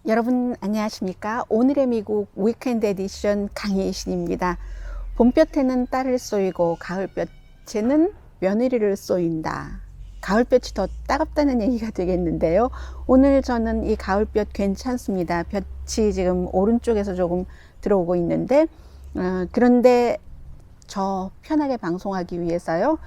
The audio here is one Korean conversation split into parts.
여러분 안녕하십니까? 오늘의 미국 위켄드 에디션 강희신입니다. 봄볕에는 딸을 쏘이고 가을볕에는 며느리를 쏘인다. 가을볕이 더 따갑다는 얘기가 되겠는데요. 오늘 저는 이 가을볕 괜찮습니다. 볕이 지금 오른쪽에서 조금 들어오고 있는데 그런데 저 편하게 방송하기 위해서요.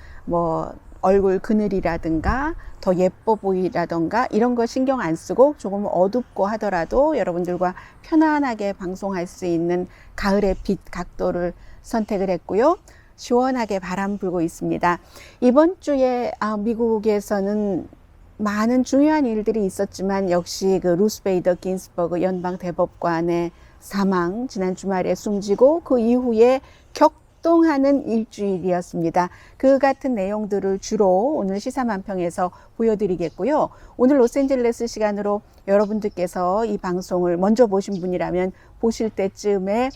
얼굴 그늘이라든가 더 예뻐 보이라든가 이런 거 신경 안 쓰고 조금 어둡고 하더라도 여러분들과 편안하게 방송할 수 있는 가을의 빛 각도를 선택을 했고요. 시원하게 바람 불고 있습니다. 이번 주에 미국에서는 많은 중요한 일들이 있었지만 역시 그 루스 베이더 긴스버그 연방 대법관의 사망, 지난 주말에 숨지고 그 이후에 격동하는 일주일이었습니다. 그 같은 내용들을 주로 오늘 시사만평에서 보여드리겠고요. 오늘 로스앤젤레스 시간으로 여러분들께서 이 방송을 먼저 보신 분이라면 보실 때쯤에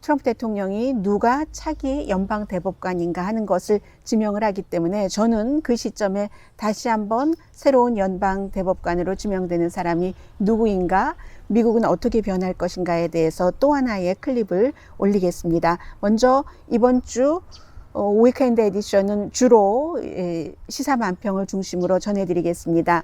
트럼프 대통령이 누가 차기 연방 대법관인가 하는 것을 지명을 하기 때문에 저는 그 시점에 다시 한번 새로운 연방 대법관으로 지명되는 사람이 누구인가, 미국은 어떻게 변할 것인가에 대해서 또 하나의 클립을 올리겠습니다. 먼저 이번 주 위켄드 에디션은 주로 시사만평을 중심으로 전해드리겠습니다.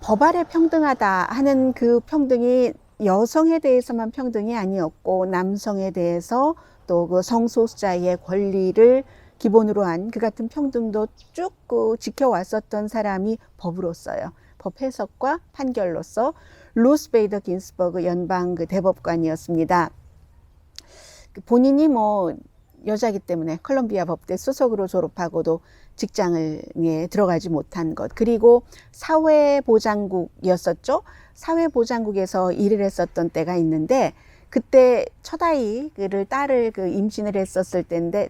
법 아래 평등하다 하는 그 평등이 여성에 대해서만 평등이 아니었고 남성에 대해서 또 그 성소수자의 권리를 기본으로 한 그 같은 평등도 쭉 지켜왔었던 사람이 법으로서요. 법 해석과 판결로서 루스 베이더 긴스버그 연방 그 대법관이었습니다. 본인이 여자이기 때문에 컬럼비아 법대 수석으로 졸업하고도 직장에 들어가지 못한 것, 그리고 사회보장국이었었죠. 사회보장국에서 일을 했었던 때가 있는데 그때 첫 아이를 딸을 임신을 했었을 때인데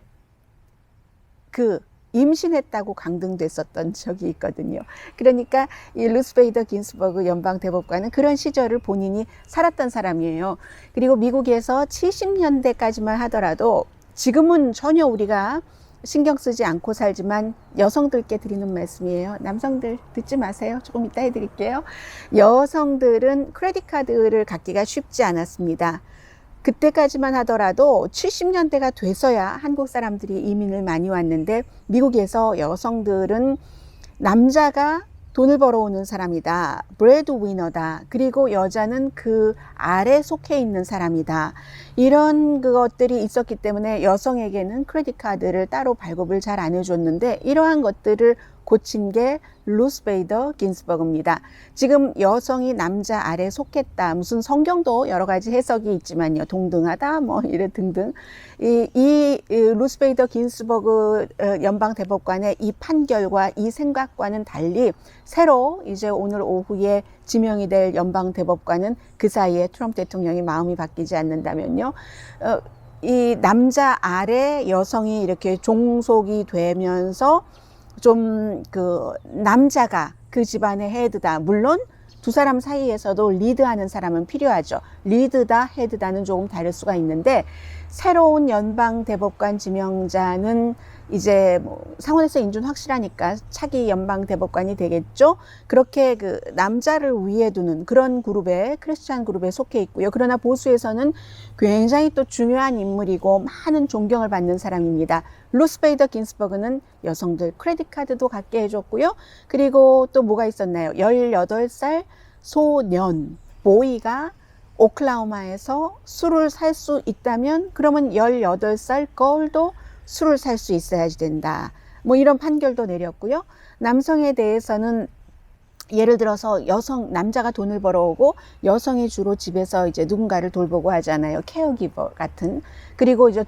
임신했다고 강등됐었던 적이 있거든요. 그러니까 이 루스 베이더 긴스버그 연방 대법관은 그런 시절을 본인이 살았던 사람이에요. 그리고 미국에서 70년대까지만 하더라도 지금은 전혀 우리가 신경 쓰지 않고 살지만 여성들께 드리는 말씀이에요. 남성들 듣지 마세요. 조금 이따 해드릴게요. 여성들은 크레딧 카드를 갖기가 쉽지 않았습니다. 그때까지만 하더라도 70년대가 돼서야 한국 사람들이 이민을 많이 왔는데 미국에서 여성들은 남자가 돈을 벌어오는 사람이다. 브레드 위너다. 그리고 여자는 그 아래 속해 있는 사람이다. 이런 것들이 있었기 때문에 여성에게는 크레딧 카드를 따로 발급을 잘 안 해줬는데 이러한 것들을 고친 게 루스 베이더 긴스버그입니다. 지금 여성이 남자 아래 속했다. 무슨 성경도 여러 가지 해석이 있지만요. 동등하다 이래 등등. 이 루스 베이더 긴스버그 연방 대법관의 이 판결과 이 생각과는 달리 새로 이제 오늘 오후에 지명이 될 연방 대법관은 그 사이에 트럼프 대통령이 마음이 바뀌지 않는다면요. 이 남자 아래 여성이 이렇게 종속이 되면서 좀 남자가 그 집안의 헤드다. 물론 두 사람 사이에서도 리드하는 사람은 필요하죠. 리드다, 헤드다는 조금 다를 수가 있는데 새로운 연방 대법관 지명자는 이제 상원에서 인준 확실하니까 차기 연방 대법관이 되겠죠. 그렇게 남자를 위에 두는 그런 그룹에, 크리스찬 그룹에 속해 있고요. 그러나 보수에서는 굉장히 또 중요한 인물이고 많은 존경을 받는 사람입니다. 루스 베이더 긴스버그는 여성들 크레딧 카드도 갖게 해줬고요. 그리고 또 뭐가 있었나요? 18살 소년 보이가 오클라호마에서 술을 살 수 있다면 그러면 18살 걸도 술을 살 수 있어야지 된다. 이런 판결도 내렸고요. 남성에 대해서는 예를 들어서 남자가 돈을 벌어오고 여성이 주로 집에서 이제 누군가를 돌보고 하잖아요. 케어기버 같은. 그리고 이제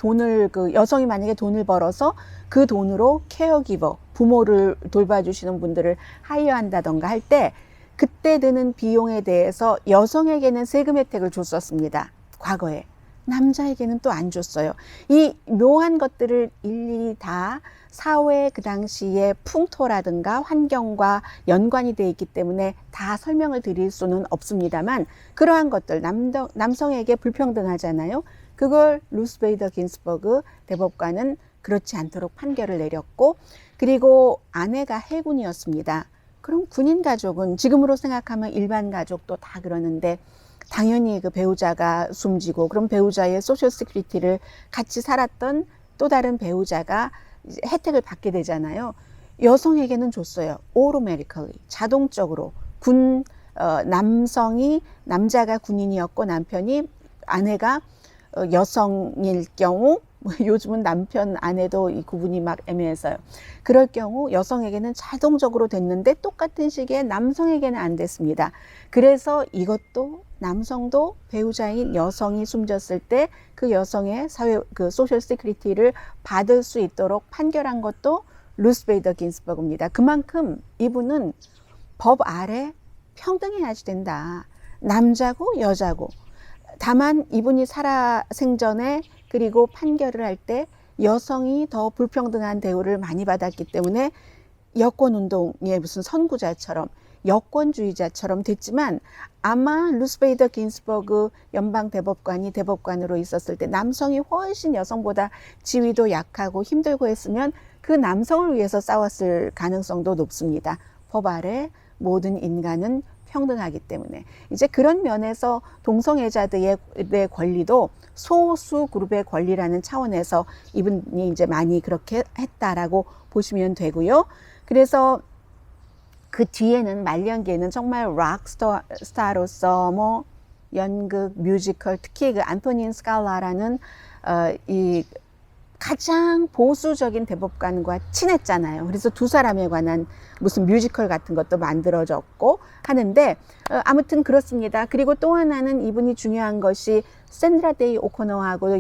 여성이 만약에 돈을 벌어서 그 돈으로 케어기버, 부모를 돌봐주시는 분들을 하이어한다던가 할 때 그때 드는 비용에 대해서 여성에게는 세금 혜택을 줬었습니다. 과거에. 남자에게는 또 안 줬어요. 이 묘한 것들을 일일이 다 사회 그 당시의 풍토라든가 환경과 연관이 되어 있기 때문에 다 설명을 드릴 수는 없습니다만 그러한 것들, 남성에게 불평등하잖아요. 그걸 루스 베이더 긴스버그 대법관은 그렇지 않도록 판결을 내렸고, 그리고 아내가 해군이었습니다. 그럼 군인 가족은 지금으로 생각하면 일반 가족도 다 그러는데 당연히 그 배우자가 숨지고 그럼 배우자의 소셜 시큐리티를 같이 살았던 또 다른 배우자가 이제 혜택을 받게 되잖아요. 여성에게는 줬어요. automatically 자동적으로 남자가 군인이었고 남편이 아내가 여성일 경우 요즘은 남편 아내도 이 구분이 막 애매해서요. 그럴 경우 여성에게는 자동적으로 됐는데 똑같은 시기에 남성에게는 안 됐습니다. 그래서 이것도 남성도 배우자인 여성이 숨졌을 때 그 여성의 그 소셜 시큐리티를 받을 수 있도록 판결한 것도 루스 베이더 긴스버그입니다. 그만큼 이분은 법 아래 평등해야지 된다. 남자고 여자고. 다만 이분이 살아생전에 그리고 판결을 할 때 여성이 더 불평등한 대우를 많이 받았기 때문에 여권운동의 무슨 선구자처럼 여권주의자처럼 됐지만 아마 루스 베이더 긴스버그 연방대법관이 대법관으로 있었을 때 남성이 훨씬 여성보다 지위도 약하고 힘들고 했으면 그 남성을 위해서 싸웠을 가능성도 높습니다. 법 아래 모든 인간은 평등하기 때문에 이제 그런 면에서 동성애자들의 권리도 소수 그룹의 권리라는 차원에서 이분이 이제 많이 그렇게 했다라고 보시면 되고요. 그래서 그 뒤에는 말년기에는 정말 락스타로서 뭐 연극, 뮤지컬, 특히 그 안토닌 스칼라라는 이 가장 보수적인 대법관과 친했잖아요. 그래서 두 사람에 관한 무슨 뮤지컬 같은 것도 만들어졌고 하는데 아무튼 그렇습니다. 그리고 또 하나는 이분이 중요한 것이 샌드라 데이 오코너하고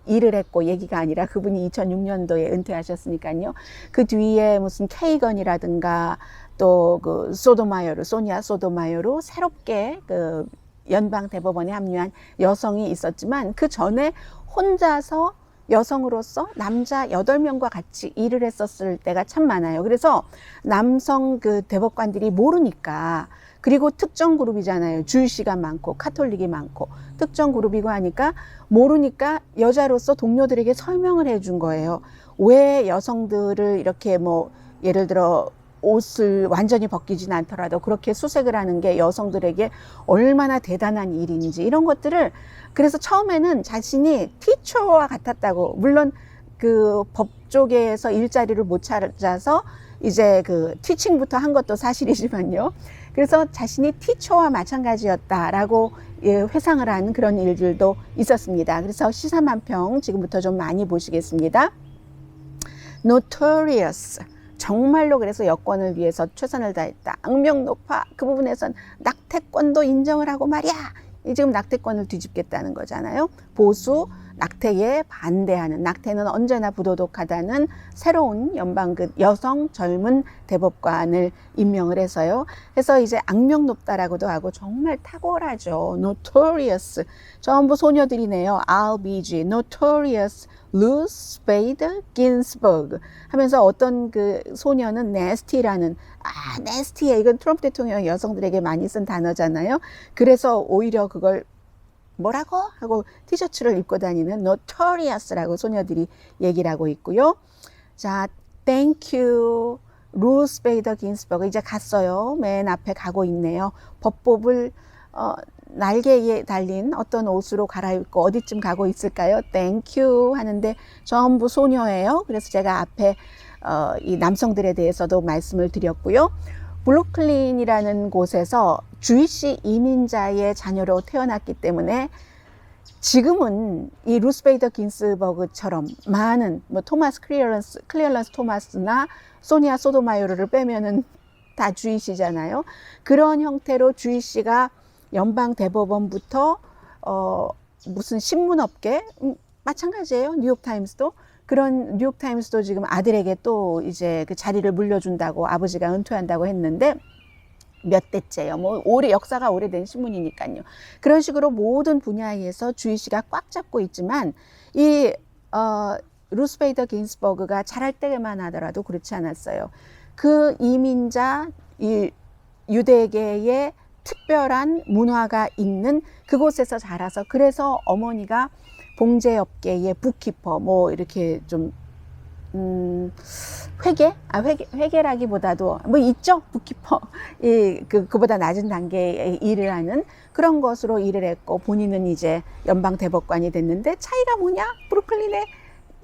일을 했고 얘기가 아니라 그분이 2006년도에 은퇴하셨으니까요. 그 뒤에 무슨 케이건이라든가 또 그 소니아 소도마요로 새롭게 그 연방 대법원에 합류한 여성이 있었지만 그 전에 혼자서 여성으로서 남자 8명과 같이 일을 했었을 때가 참 많아요. 그래서 남성 그 대법관들이 모르니까 그리고 특정 그룹이잖아요. 주이시가 많고 카톨릭이 많고 특정 그룹이고 하니까 모르니까 여자로서 동료들에게 설명을 해준 거예요. 왜 여성들을 이렇게 뭐 예를 들어 옷을 완전히 벗기진 않더라도 그렇게 수색을 하는 게 여성들에게 얼마나 대단한 일인지 이런 것들을 그래서 처음에는 자신이 티처와 같았다고 물론 그 법조계에서 일자리를 못 찾아서 이제 그 티칭부터 한 것도 사실이지만요. 그래서 자신이 티처와 마찬가지였다라고 회상을 하는 그런 일들도 있었습니다. 그래서 시사만평 지금부터 좀 많이 보시겠습니다. Notorious 정말로 그래서 여권을 위해서 최선을 다했다. 악명 높아. 그 부분에선 낙태권도 인정을 하고 말이야. 지금 낙태권을 뒤집겠다는 거잖아요. 보수, 낙태에 반대하는, 낙태는 언제나 부도덕하다는 새로운 연방 그 여성 젊은 대법관을 임명을 해서요. 그래서 이제 악명 높다라고도 하고 정말 탁월하죠. Notorious. 전부 소녀들이네요. RBG, Notorious Ruth Bader Ginsburg 하면서 어떤 그 소녀는 nasty라는 nasty해. 이건 트럼프 대통령 여성들에게 많이 쓴 단어잖아요. 그래서 오히려 그걸 뭐라고? 하고 티셔츠를 입고 다니는 notorious라고 소녀들이 얘기를 하고 있고요. 자, thank you. 루스 베이더 긴스버그 이제 갔어요. 맨 앞에 가고 있네요. 법법을 날개에 달린 어떤 옷으로 갈아입고 어디쯤 가고 있을까요? Thank you 하는데 전부 소녀예요. 그래서 제가 앞에 이 남성들에 대해서도 말씀을 드렸고요. 브루클린이라는 곳에서 주이시 이민자의 자녀로 태어났기 때문에 지금은 이 루스 베이더 긴스버그처럼 많은 뭐 클리어런스 토마스나 소니아 소도마요를 빼면은 다 주이시잖아요. 그런 형태로 주이시가 연방 대법원부터 무슨 신문업계 마찬가지예요. 뉴욕타임스도 그런 뉴욕타임스도 지금 아들에게 또 이제 그 자리를 물려준다고 아버지가 은퇴한다고 했는데 몇 대째요. 뭐 역사가 오래된 신문이니까요. 그런 식으로 모든 분야에서 주이시가 꽉 잡고 있지만 이 루스 베이더 긴스버그가 잘할 때만 하더라도 그렇지 않았어요. 그 이민자 이 유대계의 특별한 문화가 있는 그곳에서 자라서 그래서 어머니가 봉제업계의 북키퍼 뭐 이렇게 좀 회계라기보다도 뭐 있죠. 북키퍼. 그보다 낮은 단계의 일을 하는 그런 것으로 일을 했고, 본인은 이제 연방 대법관이 됐는데, 차이가 뭐냐? 브루클린의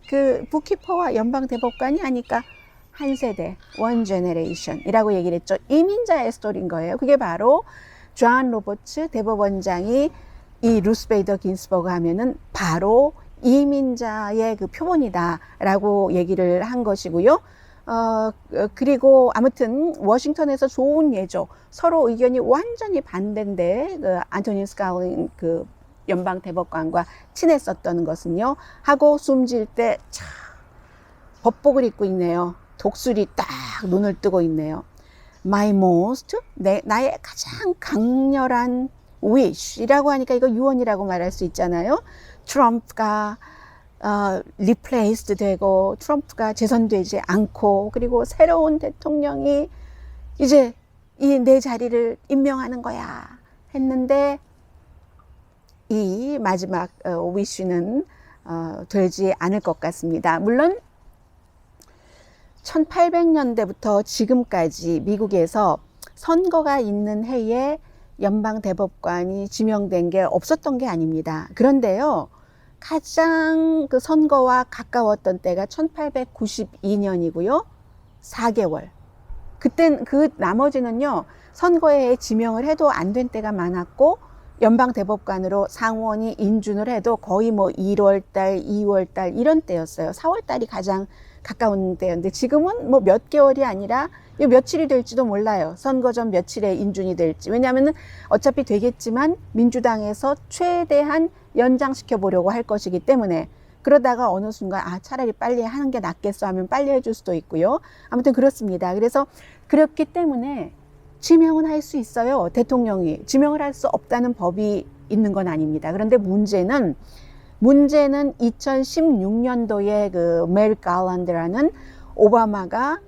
그 북키퍼와 연방 대법관이 하니까 한 세대, one generation이라고 얘기를 했죠. 이민자의 스토리인 거예요. 그게 바로 존 로버츠 대법원장이 이 루스 베이더 긴스버그 하면은 바로 이민자의 그 표본이다라고 얘기를 한 것이고요. 그리고 아무튼 워싱턴에서 좋은 예죠. 서로 의견이 완전히 반대인데 그 안토니 스칼린 그 연방 대법관과 친했었던 것은요. 하고 숨질 때 차, 법복을 입고 있네요. 독수리 딱 눈을 뜨고 있네요. My most, 나의 가장 강렬한 wish이라고 하니까 이거 유언이라고 말할 수 있잖아요. 트럼프가 replaced 되고 트럼프가 재선되지 않고 그리고 새로운 대통령이 이제 이 내 자리를 임명하는 거야 했는데 이 마지막 wish는 되지 않을 것 같습니다. 물론 1800년대부터 지금까지 미국에서 선거가 있는 해에 연방 대법관이 지명된 게 없었던 게 아닙니다. 그런데요, 가장 그 선거와 가까웠던 때가 1892년이고요. 4개월. 그땐 그 나머지는요, 선거에 지명을 해도 안 된 때가 많았고, 연방 대법관으로 상원이 인준을 해도 거의 뭐 1월 달, 2월 달 이런 때였어요. 4월 달이 가장 가까운 때였는데 지금은 뭐 몇 개월이 아니라 며칠이 될지도 몰라요. 선거 전 며칠에 인준이 될지. 왜냐하면 어차피 되겠지만 민주당에서 최대한 연장시켜 보려고 할 것이기 때문에 그러다가 어느 순간 차라리 빨리 하는 게 낫겠어 하면 빨리 해줄 수도 있고요. 아무튼 그렇습니다. 그래서 그렇기 때문에 지명은 할 수 있어요. 대통령이. 지명을 할 수 없다는 법이 있는 건 아닙니다. 그런데 문제는 2016년도에 그 메릭 갈란드라는 오바마가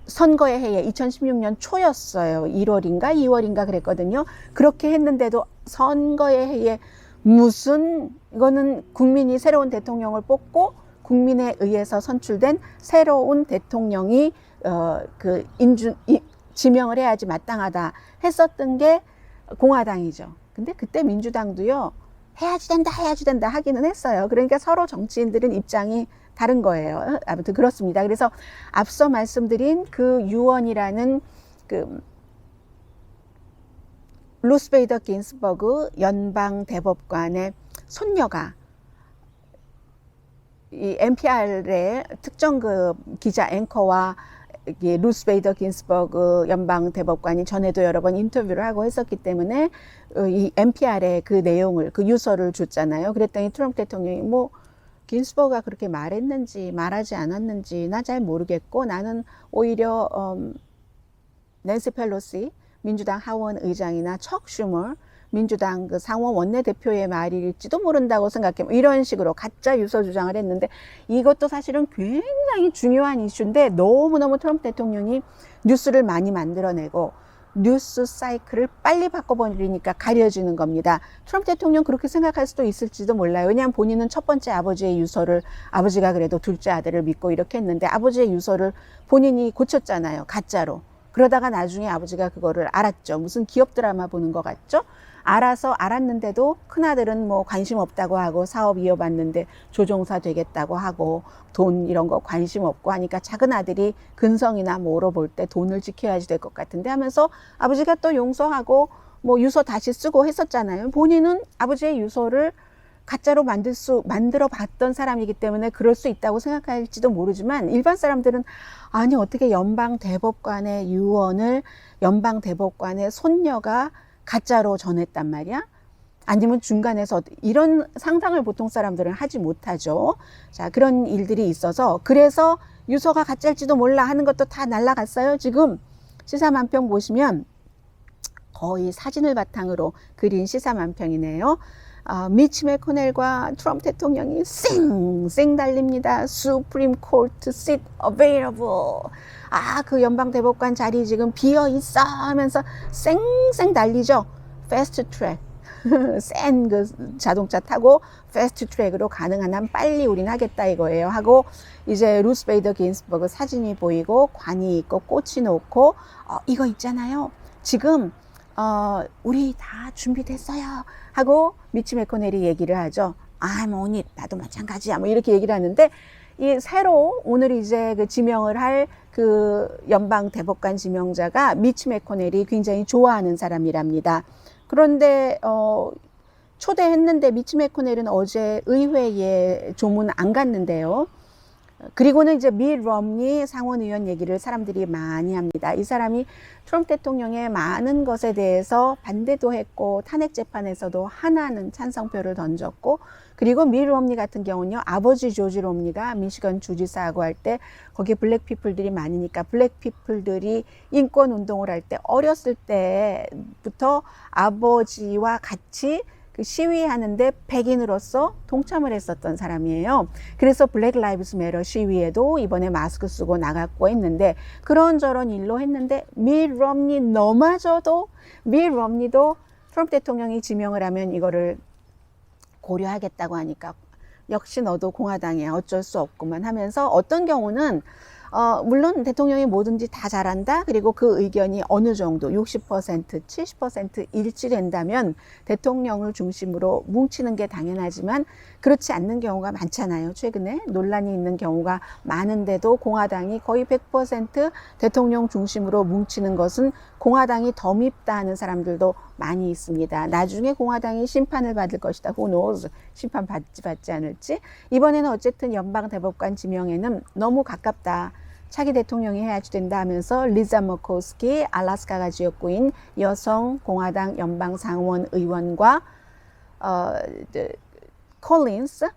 선거의 해에 2016년 초였어요. 1월인가 2월인가 그랬거든요. 그렇게 했는데도 선거의 해에 이거는 국민이 새로운 대통령을 뽑고 국민에 의해서 선출된 새로운 대통령이 지명을 해야지 마땅하다 했었던 게 공화당이죠. 근데 그때 민주당도요, 해야지 된다 하기는 했어요. 그러니까 서로 정치인들은 입장이 다른 거예요. 아무튼 그렇습니다. 그래서 앞서 말씀드린 그 유언이라는 그 루스 베이더 긴스버그 연방 대법관의 손녀가 이 NPR의 특정 그 기자 앵커와 루스 베이더 긴스버그 연방 대법관이 전에도 여러 번 인터뷰를 하고 했었기 때문에 이 NPR의 그 내용을 그 유서를 줬잖아요. 그랬더니 트럼프 대통령이 뭐 긴스버그가 그렇게 말했는지 말하지 않았는지 나 잘 모르겠고 나는 오히려 낸시 펠로시 민주당 하원 의장이나 척 슈머 민주당 그 상원 원내대표의 말일지도 모른다고 생각해. 이런 식으로 가짜 유서 주장을 했는데 이것도 사실은 굉장히 중요한 이슈인데 너무너무 트럼프 대통령이 뉴스를 많이 만들어내고 뉴스 사이클을 빨리 바꿔버리니까 가려지는 겁니다. 트럼프 대통령 그렇게 생각할 수도 있을지도 몰라요. 왜냐하면 본인은 첫 번째 아버지의 유서를 아버지가 그래도 둘째 아들을 믿고 이렇게 했는데 아버지의 유서를 본인이 고쳤잖아요. 가짜로. 그러다가 나중에 아버지가 그거를 알았죠. 무슨 기업 드라마 보는 것 같죠? 알았는데도 큰아들은 뭐 관심 없다고 하고 사업 이어봤는데 조종사 되겠다고 하고 돈 이런 거 관심 없고 하니까 작은 아들이 근성이나 뭐로 볼 때 돈을 지켜야지 될 것 같은데 하면서 아버지가 또 용서하고 뭐 유서 다시 쓰고 했었잖아요. 본인은 아버지의 유서를 가짜로 만들어 봤던 사람이기 때문에 그럴 수 있다고 생각할지도 모르지만 일반 사람들은 아니 어떻게 연방 대법관의 유언을 연방 대법관의 손녀가 가짜로 전했단 말이야? 아니면 중간에서 이런 상상을 보통 사람들은 하지 못하죠. 자, 그런 일들이 있어서 그래서 유서가 가짜일지도 몰라 하는 것도 다 날라갔어요. 지금 시사만평 보시면 거의 사진을 바탕으로 그린 시사만평이네요. 미치 매코넬과 트럼프 대통령이 쌩쌩 달립니다. Supreme Court seat available. 그 연방 대법관 자리 지금 비어 있어 하면서 쌩쌩 달리죠. Fast track. 센 그 자동차 타고 패스트 트랙으로 가능한 한 빨리 우린 하겠다 이거예요. 하고 이제 루스 베이더 긴스버그 사진이 보이고 관이 있고 꽃이 놓고 이거 있잖아요. 지금 우리 다 준비됐어요. 하고 미치 매코넬이 얘기를 하죠. 뭐 언니 나도 마찬가지야. 뭐 이렇게 얘기를 하는데 이 새로 오늘 이제 그 지명을 할 그 연방 대법관 지명자가 미치 매코넬이 굉장히 좋아하는 사람이랍니다. 그런데 초대했는데 미치 매코넬은 어제 의회에 조문 안 갔는데요. 그리고는 이제 밋 럼니 상원의원 얘기를 사람들이 많이 합니다. 이 사람이 트럼프 대통령의 많은 것에 대해서 반대도 했고 탄핵 재판에서도 하나는 찬성표를 던졌고, 그리고 밋 럼니 같은 경우는요, 아버지 조지 럼니가 미시건 주지사하고 할 때 거기에 블랙 피플들이 많으니까 블랙 피플들이 인권 운동을 할 때 어렸을 때부터 아버지와 같이 그 시위하는데 백인으로서 동참을 했었던 사람이에요. 그래서 블랙 라이브스 매터 시위에도 이번에 마스크 쓰고 나갔고 했는데, 그런저런 일로 했는데 밋 럼니 너마저도 밋 럼니도 트럼프 대통령이 지명을 하면 이거를 고려하겠다고 하니까 역시 너도 공화당이야 어쩔 수 없구만 하면서, 어떤 경우는 물론 대통령이 뭐든지 다 잘한다, 그리고 그 의견이 어느 정도 60% 70% 일치된다면 대통령을 중심으로 뭉치는 게 당연하지만 그렇지 않는 경우가 많잖아요. 최근에 논란이 있는 경우가 많은데도 공화당이 거의 100% 대통령 중심으로 뭉치는 것은 공화당이 더 밉다 하는 사람들도 많이 있습니다. 나중에 공화당이 심판을 받을 것이다. Who knows? 심판 받지 않을지. 이번에는 어쨌든 연방 대법관 지명에는 너무 가깝다. 차기 대통령이 해야지 된다 하면서 리자 머코스키 알래스카가 지역구인 여성 공화당 연방 상원 의원과 콜린스,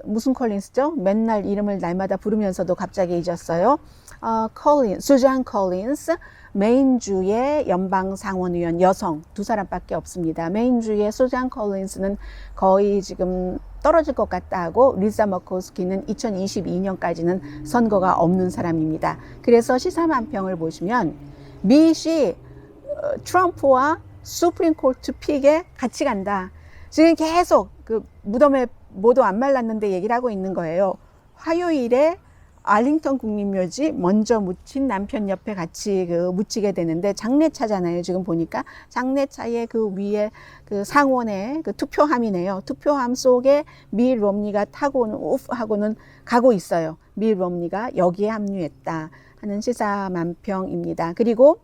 무슨 콜린스죠? 맨날 이름을 날마다 부르면서도 갑자기 잊었어요. 수잔 콜린스, 메인주의 연방 상원의원 여성 두 사람밖에 없습니다. 메인주의 수잔 콜린스는 거의 지금 떨어질 것 같다 하고, 리자 머코스키는 2022년까지는 선거가 없는 사람입니다. 그래서 시사만평을 보시면 밋이 트럼프와 수프림 코트 픽에 같이 간다. 지금 계속 그 무덤에 모두 안 말랐는데 얘기를 하고 있는 거예요. 화요일에 알링턴 국립묘지 먼저 묻힌 남편 옆에 같이 묻히게 되는데, 장례차잖아요. 지금 보니까 장례차의 그 위에 그 상원의 그 투표함이네요. 투표함 속에 밋 럼니가 타고는 우프 하고는 가고 있어요. 밋 럼니가 여기에 합류했다 하는 시사만평입니다. 그리고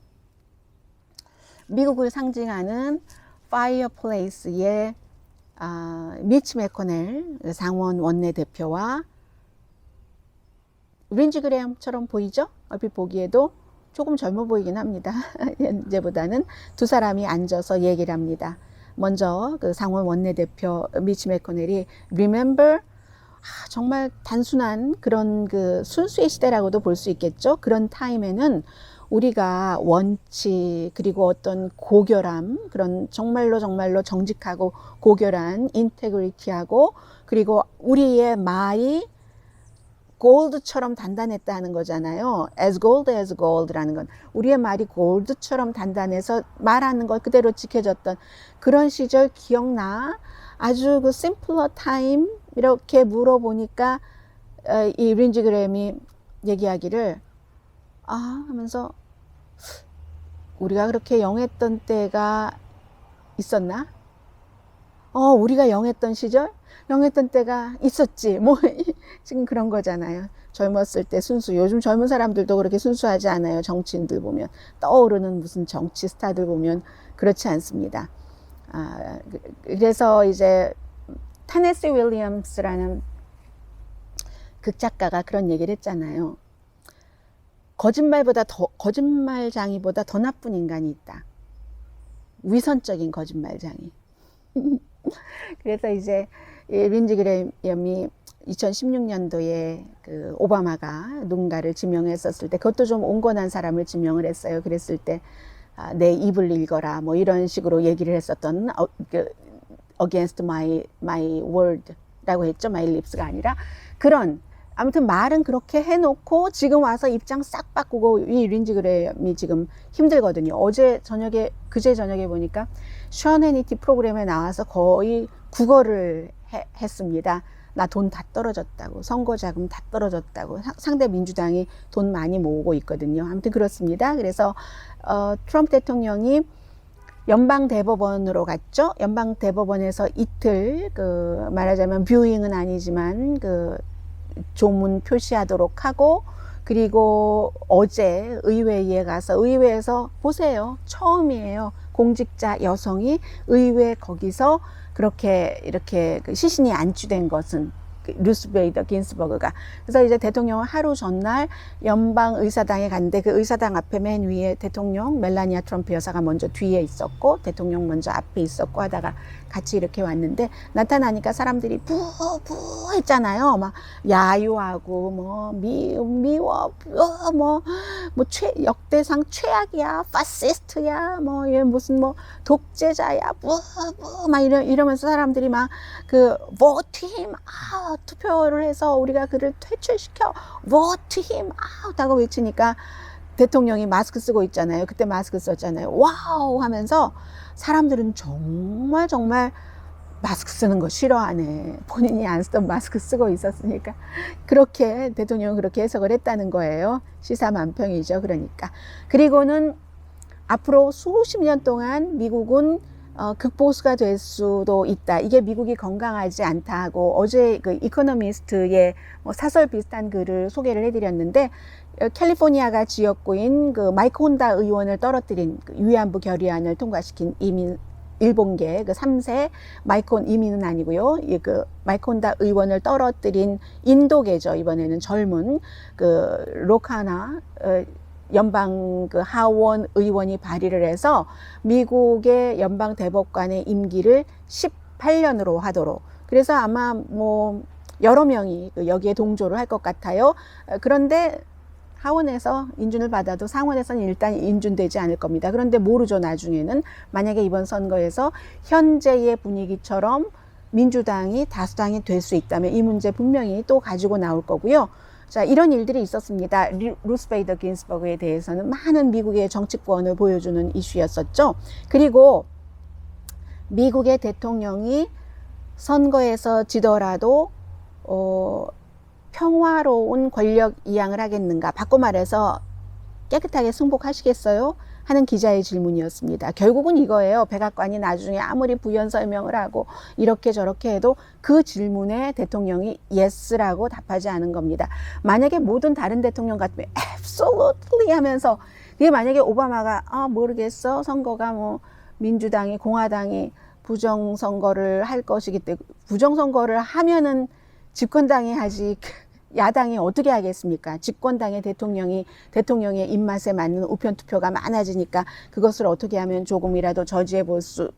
미국을 상징하는 파이어플레이스의 미치 매코넬 상원 원내대표와 린지 그레엄처럼 보이죠? 얼핏 보기에도 조금 젊어 보이긴 합니다. 현재보다는. 두 사람이 앉아서 얘기를 합니다. 먼저 그 상원 원내대표 미치 매코넬이 Remember, 정말 단순한 그런 그 순수의 시대라고도 볼 수 있겠죠. 그런 타임에는 우리가 원칙, 그리고 어떤 고결함, 그런 정말로 정직하고 고결한 인테그리티하고, 그리고 우리의 말이 골드처럼 단단했다는 거잖아요. As gold라는 건 우리의 말이 골드처럼 단단해서 말하는 걸 그대로 지켜졌던 그런 시절 기억나? 아주 그 simpler time 이렇게 물어보니까 이 린지 그램이 얘기하기를 하면서 우리가 그렇게 영했던 때가 있었나? 우리가 영했던 시절? 영했던 때가 있었지. 뭐 지금 그런 거잖아요. 젊었을 때 순수. 요즘 젊은 사람들도 그렇게 순수하지 않아요. 정치인들 보면. 떠오르는 무슨 정치 스타들 보면 그렇지 않습니다. 그래서 이제 타네시 윌리엄스라는 극작가가 그런 얘기를 했잖아요. 거짓말장이보다 더 나쁜 인간이 있다. 위선적인 거짓말장이. 그래서 이제 린지 그레엄이 2016년도에 그 오바마가 누군가를 지명했었을 때, 그것도 좀 온건한 사람을 지명을 했어요. 그랬을 때 내 입을 읽어라 뭐 이런 식으로 얘기를 했었던 against my word라고 했죠. my lips가 아니라 그런 아무튼 말은 그렇게 해놓고 지금 와서 입장 싹 바꾸고 이 린지 그레엄이 지금 힘들거든요. 그제 저녁에 보니까 션 해니티 프로그램에 나와서 거의 국어를 했습니다. 나 돈 다 떨어졌다고, 선거 자금 다 떨어졌다고. 상대 민주당이 돈 많이 모으고 있거든요. 아무튼 그렇습니다. 그래서 트럼프 대통령이 연방 대법원으로 갔죠. 연방 대법원에서 이틀 말하자면 뷰잉은 아니지만 조문 표시하도록 하고, 그리고 어제 의회에 가서, 의회에서 보세요. 처음이에요. 공직자 여성이 의회 거기서 그렇게 이렇게 시신이 안치된 것은 루스 베이더 긴스버그가. 그래서 이제 대통령은 하루 전날 연방 의사당에 갔는데 그 의사당 앞에 맨 위에 대통령 멜라니아 트럼프 여사가 먼저 뒤에 있었고 대통령 먼저 앞에 있었고 하다가 같이 이렇게 왔는데, 나타나니까 사람들이 부부 했잖아요. 막 야유하고 뭐 미워 역대상 최악이야, 파시스트야, 뭐 얘 무슨 뭐 독재자야, 부부 막 이러면서 사람들이 막 vote him out, 투표를 해서 우리가 그를 퇴출시켜, vote him out 하고 외치니까 대통령이 마스크 쓰고 있잖아요. 그때 마스크 썼잖아요. 와우 하면서 사람들은 정말 마스크 쓰는 거 싫어하네. 본인이 안 쓰던 마스크 쓰고 있었으니까. 그렇게 대통령은 그렇게 해석을 했다는 거예요. 시사만평이죠. 그러니까. 그리고는 앞으로 수십 년 동안 미국은 극보수가 될 수도 있다. 이게 미국이 건강하지 않다 하고, 어제 이코노미스트의 사설 비슷한 글을 소개를 해드렸는데, 캘리포니아가 지역구인 마이크 혼다 의원을 떨어뜨린 위안부 결의안을 통과시킨 일본계 3세 이민은 아니고요. 마이크 혼다 의원을 떨어뜨린 인도계죠. 이번에는 젊은 로카나 연방 하원 의원이 발의를 해서 미국의 연방 대법관의 임기를 18년으로 하도록. 그래서 아마 여러 명이 여기에 동조를 할 것 같아요. 그런데 하원에서 인준을 받아도 상원에서는 일단 인준되지 않을 겁니다. 그런데 모르죠. 나중에는 만약에 이번 선거에서 현재의 분위기처럼 민주당이 다수당이 될 수 있다면 이 문제 분명히 또 가지고 나올 거고요. 자, 이런 일들이 있었습니다. 루스 베이더 긴스버그에 대해서는 많은 미국의 정치권을 보여주는 이슈였었죠. 그리고 미국의 대통령이 선거에서 지더라도 평화로운 권력 이양을 하겠는가, 바꿔 말해서 깨끗하게 승복하시겠어요? 하는 기자의 질문이었습니다. 결국은 이거예요. 백악관이 나중에 아무리 부연 설명을 하고 이렇게 저렇게 해도 그 질문에 대통령이 yes라고 답하지 않은 겁니다. 만약에 모든 다른 대통령 같으면 absolutely 하면서, 그게 만약에 오바마가 모르겠어, 선거가 민주당이 공화당이 부정선거를 할 것이기 때문에, 부정선거를 하면은 집권당이 하지 야당이 어떻게 하겠습니까? 집권당의 대통령의 입맛에 맞는 우편 투표가 많아지니까 그것을 어떻게 하면 조금이라도 저지해 볼 수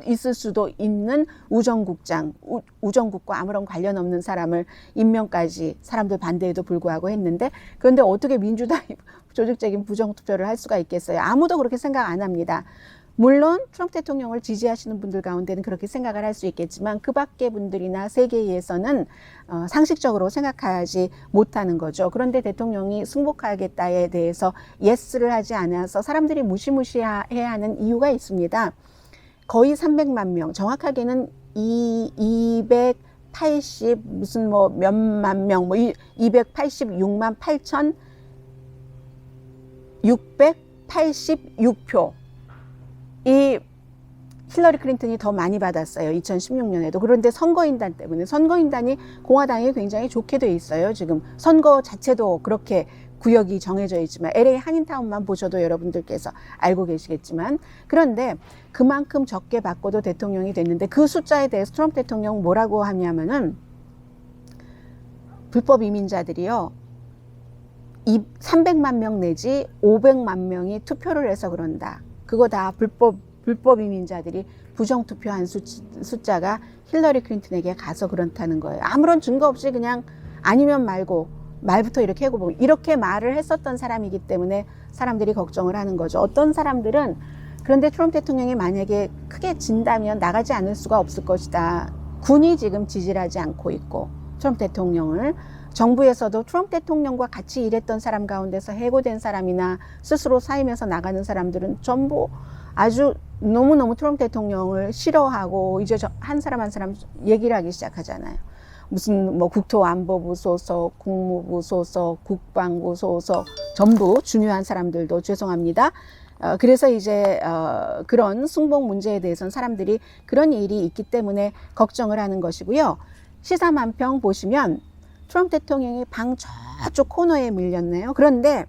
있을 수도 있는 우정국과 아무런 관련 없는 사람을 임명까지 사람들 반대에도 불구하고 했는데, 그런데 어떻게 민주당이 조직적인 부정투표를 할 수가 있겠어요? 아무도 그렇게 생각 안 합니다. 물론 트럼프 대통령을 지지하시는 분들 가운데는 그렇게 생각을 할 수 있겠지만 그 밖의 분들이나 세계에서는 상식적으로 생각하지 못하는 거죠. 그런데 대통령이 승복하겠다에 대해서 예스를 하지 않아서 사람들이 무시무시해야 하는 이유가 있습니다. 거의 300만 명, 정확하게는 280 무슨 몇만 명, 286만 8,686표. 이 힐러리 클린턴이 더 많이 받았어요. 2016년에도. 그런데 선거인단 때문에, 선거인단이 공화당이 굉장히 좋게 돼 있어요. 지금 선거 자체도 그렇게 구역이 정해져 있지만, LA 한인타운만 보셔도 여러분들께서 알고 계시겠지만, 그런데 그만큼 적게 받고도 대통령이 됐는데, 그 숫자에 대해서 트럼프 대통령 뭐라고 하냐면은, 불법 이민자들이요 300만 명 내지 500만 명이 투표를 해서 그런다. 그거 다 불법 이민자들이 부정투표한 숫자가 힐러리 클린턴에게 가서 그렇다는 거예요. 아무런 증거 없이 그냥 아니면 말고, 말부터 이렇게 하고 보고, 이렇게 말을 했었던 사람이기 때문에 사람들이 걱정을 하는 거죠. 어떤 사람들은 그런데 트럼프 대통령이 만약에 크게 진다면 나가지 않을 수가 없을 것이다. 군이 지금 지지하지 않고 있고 트럼프 대통령을 정부에서도 트럼프 대통령과 같이 일했던 사람 가운데서 해고된 사람이나 스스로 사임해서 나가는 사람들은 전부 아주 너무너무 트럼프 대통령을 싫어하고 이제 한 사람 한 사람 얘기를 하기 시작하잖아요. 무슨 뭐 국토안보부 소속, 국무부 소속, 국방부 소속, 전부 중요한 사람들도 죄송합니다. 그래서 이제 그런 승복 문제에 대해서는 사람들이 그런 일이 있기 때문에 걱정을 하는 것이고요. 시사만평 보시면 트럼프 대통령이 방 저쪽 코너에 밀렸네요. 그런데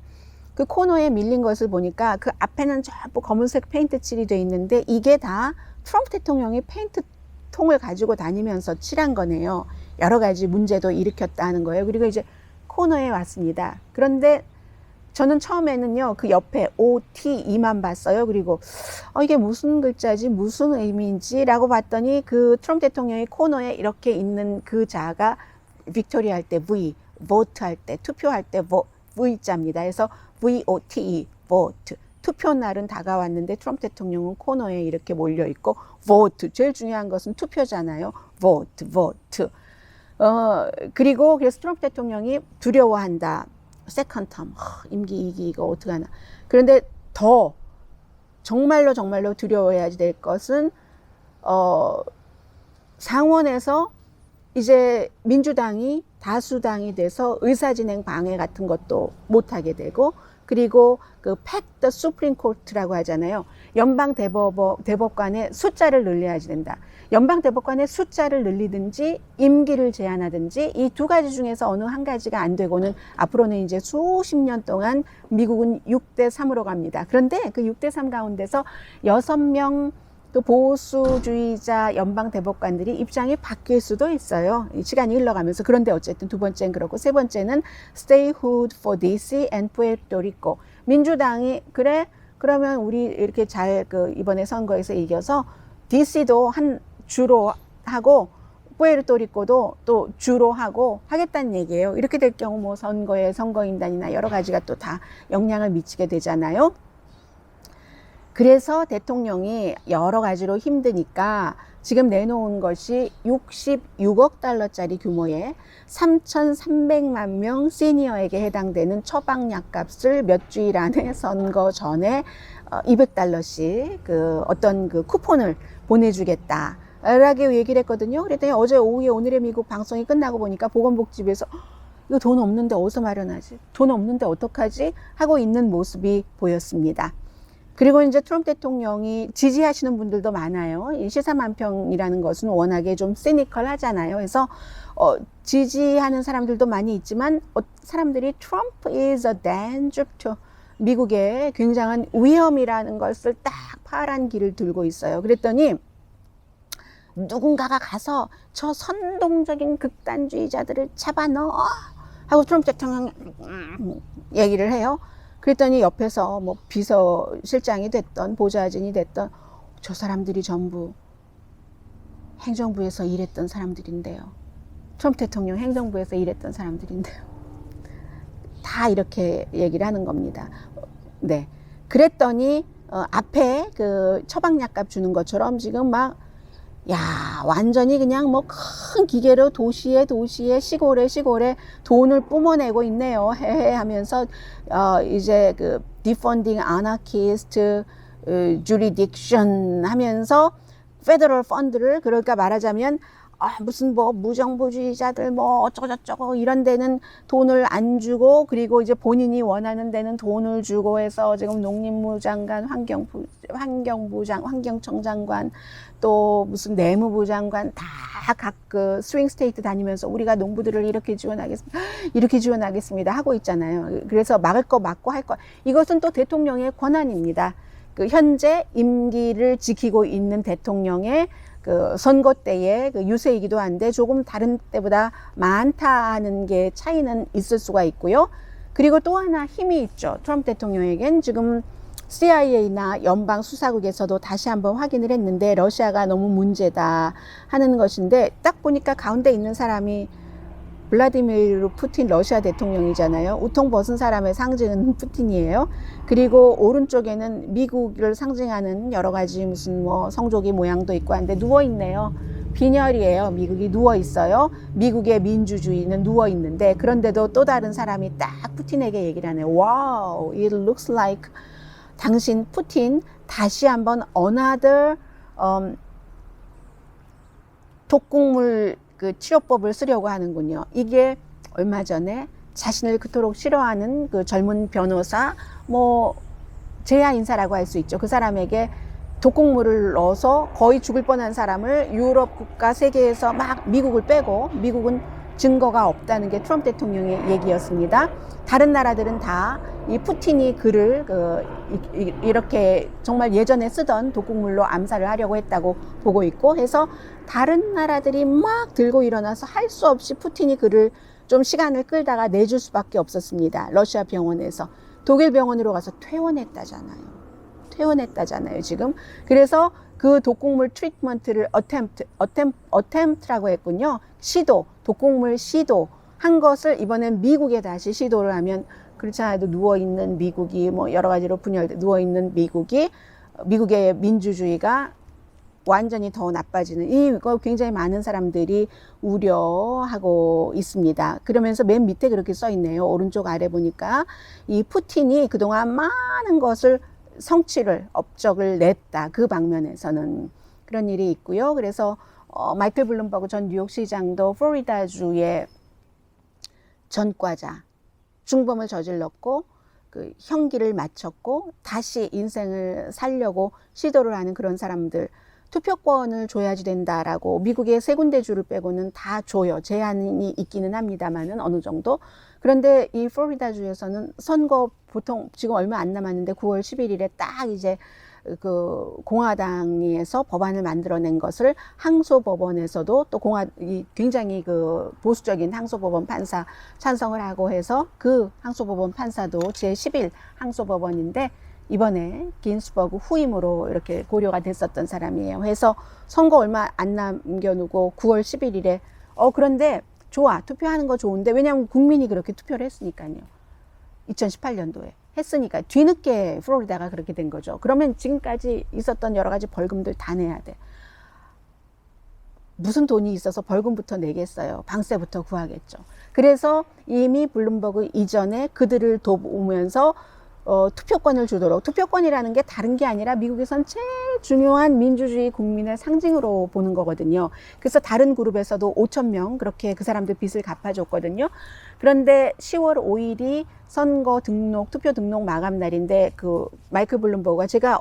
그 코너에 밀린 것을 보니까 그 앞에는 전부 검은색 페인트 칠이 돼 있는데 이게 다 트럼프 대통령이 페인트 통을 가지고 다니면서 칠한 거네요. 여러 가지 문제도 일으켰다는 거예요. 그리고 이제 코너에 왔습니다. 그런데 저는 처음에는요, 그 옆에 OTE만 봤어요. 그리고 이게 무슨 글자지, 무슨 의미인지 라고 봤더니 그 트럼프 대통령이 코너에 이렇게 있는 그 자가 빅토리 할 때 V, vote 할 때, 투표할 때 V자입니다. 그래서 VOTE, vote. 투표 날은 다가왔는데 트럼프 대통령은 코너에 이렇게 몰려 있고 vote. 제일 중요한 것은 투표잖아요. vote, vote. 그리고 그래서 트럼프 대통령이 두려워한다. 세컨 텀, 임기 2기 이거 어떡하나. 그런데 더 정말로 두려워해야 될 것은 상원에서 이제 민주당이 다수당이 돼서 의사진행 방해 같은 것도 못하게 되고, 그리고 그 pack the Supreme Court라고 하잖아요. 연방 대법관의 숫자를 늘려야지 된다. 연방 대법관의 숫자를 늘리든지 임기를 제한하든지 이 두 가지 중에서 어느 한 가지가 안 되고는 앞으로는 이제 수십 년 동안 미국은 6대3으로 갑니다. 그런데 그 6대3 가운데서 6명 또 보수주의자 연방 대법관들이 입장이 바뀔 수도 있어요. 시간이 흘러가면서. 그런데 어쨌든 두 번째는 그렇고, 세 번째는 statehood for DC and Puerto Rico. 민주당이 그래 그러면 우리 이렇게 잘 이번에 선거에서 이겨서 DC도 한 주로 하고 푸에르토리코도 또 주로 하고 하겠다는 얘기예요. 이렇게 될 경우 뭐 선거에 선거인단이나 여러 가지가 또 다 영향을 미치게 되잖아요. 그래서 대통령이 여러 가지로 힘드니까 지금 내놓은 것이 66억 달러짜리 규모의 3,300만 명 시니어에게 해당되는 처방약값을 몇 주일 안에 선거 전에 200달러씩 어떤 쿠폰을 보내주겠다 라고 얘기를 했거든요. 그랬더니 어제 오후에 오늘의 미국 방송이 끝나고 보니까 보건복지부에서 이거 돈 없는데 어디서 마련하지? 돈 없는데 어떡하지? 하고 있는 모습이 보였습니다. 그리고 이제 트럼프 대통령이 지지하시는 분들도 많아요. 이 시사만평이라는 것은 워낙에 좀 시니컬 하잖아요. 그래서 지지하는 사람들도 많이 있지만 사람들이 Trump is a danger to 미국의 굉장한 위험이라는 것을 딱 파란 길을 들고 있어요. 그랬더니 누군가가 가서 저 선동적인 극단주의자들을 잡아넣어 하고 트럼프 대통령이 얘기를 해요. 그랬더니 옆에서 뭐 비서실장이 됐던 보좌진이 됐던 저 사람들이 전부 행정부에서 일했던 사람들인데요. 트럼프 대통령 행정부에서 일했던 사람들인데요. 다 이렇게 얘기를 하는 겁니다. 네. 그랬더니 앞에 처방약값 주는 것처럼 지금 완전히 그냥 뭐 큰 기계로 도시에 시골에 돈을 뿜어내고 있네요. 하면서 이제 defunding anarchist jurisdiction 하면서 페더럴 펀드를, 그러니까 말하자면 무슨 뭐 무정부주의자들 뭐 어쩌고저쩌고 이런 데는 돈을 안 주고, 그리고 이제 본인이 원하는 데는 돈을 주고 해서 지금 농림부 장관, 환경청 장관, 또 무슨 내무부 장관 다 각 스윙 스테이트 다니면서 우리가 농부들을 이렇게 지원하겠습니다 하고 있잖아요. 그래서 막을 거 막고 할 거. 이것은 또 대통령의 권한입니다. 현재 임기를 지키고 있는 대통령의 선거 때의 유세이기도 한데 조금 다른 때보다 많다는 게 차이는 있을 수가 있고요. 그리고 또 하나 힘이 있죠. 트럼프 대통령에겐 지금 CIA나 연방 수사국에서도 다시 한번 확인을 했는데 러시아가 너무 문제다 하는 것인데, 딱 보니까 가운데 있는 사람이 블라디미르 푸틴 러시아 대통령이잖아요. 우통 벗은 사람의 상징은 푸틴이에요. 그리고 오른쪽에는 미국을 상징하는 여러 가지 무슨 뭐 성조기 모양도 있고 한데 누워 있네요. 빈혈이에요. 미국이 누워 있어요. 미국의 민주주의는 누워 있는데, 그런데도 또 다른 사람이 딱 푸틴에게 얘기를 하네요. Wow, it looks like 당신 푸틴 다시 한번 another 독극물 그 치료법을 쓰려고 하는군요. 이게 얼마 전에 자신을 그토록 싫어하는 그 젊은 변호사, 뭐 제야 인사라고 할 수 있죠. 그 사람에게 독극물을 넣어서 거의 죽을 뻔한 사람을 유럽 국가 세계에서 막 미국을 빼고, 미국은 증거가 없다는 게 트럼프 대통령의 얘기였습니다. 다른 나라들은 다 이 푸틴이 그를 이렇게 정말 예전에 쓰던 독극물로 암살을 하려고 했다고 보고 있고 해서 다른 나라들이 막 들고 일어나서 할 수 없이 푸틴이 그를 좀 시간을 끌다가 내줄 수밖에 없었습니다. 러시아 병원에서. 독일 병원으로 가서 퇴원했다잖아요. 지금. 그래서 그 독극물 트리트먼트를 attempt라고 했군요. 시도, 독극물 시도 한 것을 이번엔 미국에 다시 시도를 하면, 그렇지 않아도 누워있는 미국이 뭐 여러 가지로 분열돼 누워있는 미국의 민주주의가 완전히 더 나빠지는, 이거 굉장히 많은 사람들이 우려하고 있습니다. 그러면서 맨 밑에 그렇게 써 있네요. 오른쪽 아래 보니까 이 푸틴이 그동안 많은 것을 업적을 냈다. 그 방면에서는 그런 일이 있고요. 그래서 마이클 블룸버그 전 뉴욕시장도 플로리다주의 전과자, 중범을 저질렀고 그 형기를 마쳤고 다시 인생을 살려고 시도를 하는 그런 사람들, 투표권을 줘야지 된다라고 미국의 세 군데 주를 빼고는 다 줘요. 제한이 있기는 합니다만은 어느 정도. 그런데 이 플로리다주에서는 선거 보통 지금 얼마 안 남았는데 9월 11일에 딱 이제 그 공화당에서 법안을 만들어낸 것을 항소법원에서도 또 굉장히 그 보수적인 항소법원 판사 찬성을 하고 해서 그 항소법원 판사도 제11 항소법원인데 이번에 긴스버그 후임으로 이렇게 고려가 됐었던 사람이에요. 그래서 선거 얼마 안 남겨놓고 9월 11일에 그런데 좋아, 투표하는 거 좋은데, 왜냐하면 국민이 그렇게 투표를 했으니까요. 2018년도에 했으니까 뒤늦게 플로리다가 그렇게 된 거죠. 그러면 지금까지 있었던 여러 가지 벌금들 다 내야 돼. 무슨 돈이 있어서 벌금부터 내겠어요. 방세부터 구하겠죠. 그래서 이미 블룸버그 이전에 그들을 도우면서 투표권을 주도록, 투표권이라는 게 다른 게 아니라 미국에선 제일 중요한 민주주의 국민의 상징으로 보는 거거든요. 그래서 다른 그룹에서도 5,000명 그렇게 그 사람들 빚을 갚아줬거든요. 그런데 10월 5일이 선거 등록, 투표 등록 마감 날인데 그 마이클 블룸버그가, 제가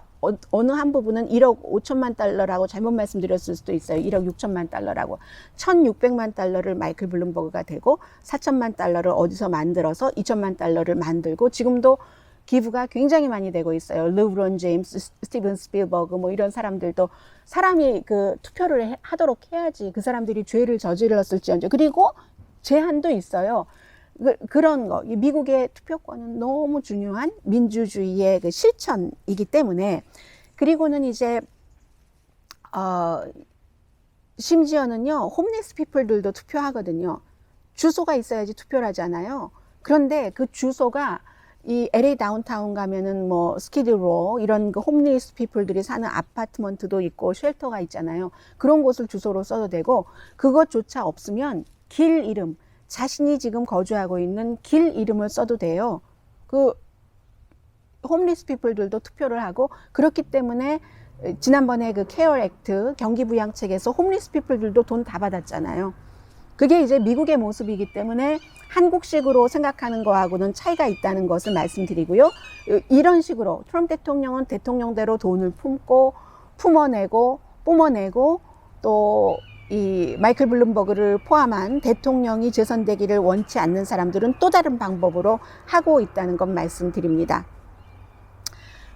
어느 한 부분은 1억 5천만 달러라고 잘못 말씀드렸을 수도 있어요. 1억 6천만 달러라고. 1,600만 달러를 마이클 블룸버그가 대고 4천만 달러를 어디서 만들어서 2천만 달러를 만들고 지금도 기부가 굉장히 많이 되고 있어요. 르브론 제임스, 스티븐 스필버그 뭐 이런 사람들도, 사람이 그 투표를 하도록 해야지 그 사람들이 죄를 저질렀을지언정. 그리고 제한도 있어요. 그런 거. 미국의 투표권은 너무 중요한 민주주의의 그 실천이기 때문에. 그리고는 이제 심지어는요, 홈리스 피플들도 투표하거든요. 주소가 있어야지 투표를 하잖아요. 그런데 그 주소가 이 LA 다운타운 가면은 뭐 스키드로 이런 그 홈리스 피플들이 사는 아파트먼트도 있고 쉘터가 있잖아요. 그런 곳을 주소로 써도 되고, 그것조차 없으면 길 이름, 자신이 지금 거주하고 있는 길 이름을 써도 돼요. 그 홈리스 피플들도 투표를 하고, 그렇기 때문에 지난번에 그 케어 액트 경기부양책에서 홈리스 피플들도 돈 다 받았잖아요. 그게 이제 미국의 모습이기 때문에 한국식으로 생각하는 거하고는 차이가 있다는 것을 말씀드리고요. 이런 식으로 트럼프 대통령은 대통령대로 돈을 품어내고 뿜어내고, 또 이 마이클 블룸버그를 포함한 대통령이 재선되기를 원치 않는 사람들은 또 다른 방법으로 하고 있다는 것 말씀드립니다.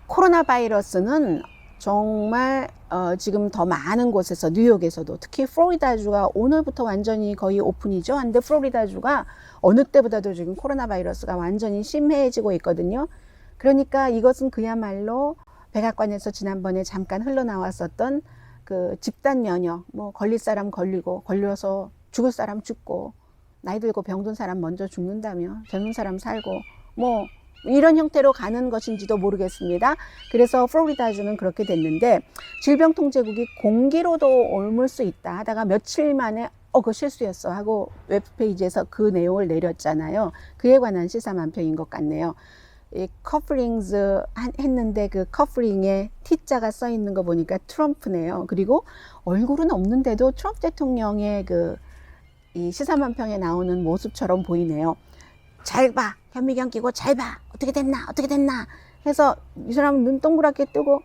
코로나 바이러스는 정말 지금 더 많은 곳에서, 뉴욕에서도 특히 플로리다주가 오늘부터 완전히 거의 오픈이죠. 근데 플로리다주가 어느 때보다도 지금 코로나 바이러스가 완전히 심해지고 있거든요. 그러니까 이것은 그야말로 백악관에서 지난번에 잠깐 흘러나왔었던 그 집단 면역, 뭐 걸릴 사람 걸리고, 걸려서 죽을 사람 죽고, 나이 들고 병든 사람 먼저 죽는다며, 젊은 사람 살고, 뭐 이런 형태로 가는 것인지도 모르겠습니다. 그래서 플로리다주는 그렇게 됐는데 질병통제국이 공기로도 옮을 수 있다 하다가 며칠 만에 그거 실수였어 하고 웹페이지에서 그 내용을 내렸잖아요. 그에 관한 시사만평인 것 같네요. 이 커플링즈 했는데 그 커플링에 T자가 써 있는 거 보니까 트럼프네요. 그리고 얼굴은 없는데도 트럼프 대통령의 이 시사만평에 나오는 모습처럼 보이네요. 잘 봐. 현미경 끼고 잘 봐. 어떻게 됐나 해서 이 사람은 눈 동그랗게 뜨고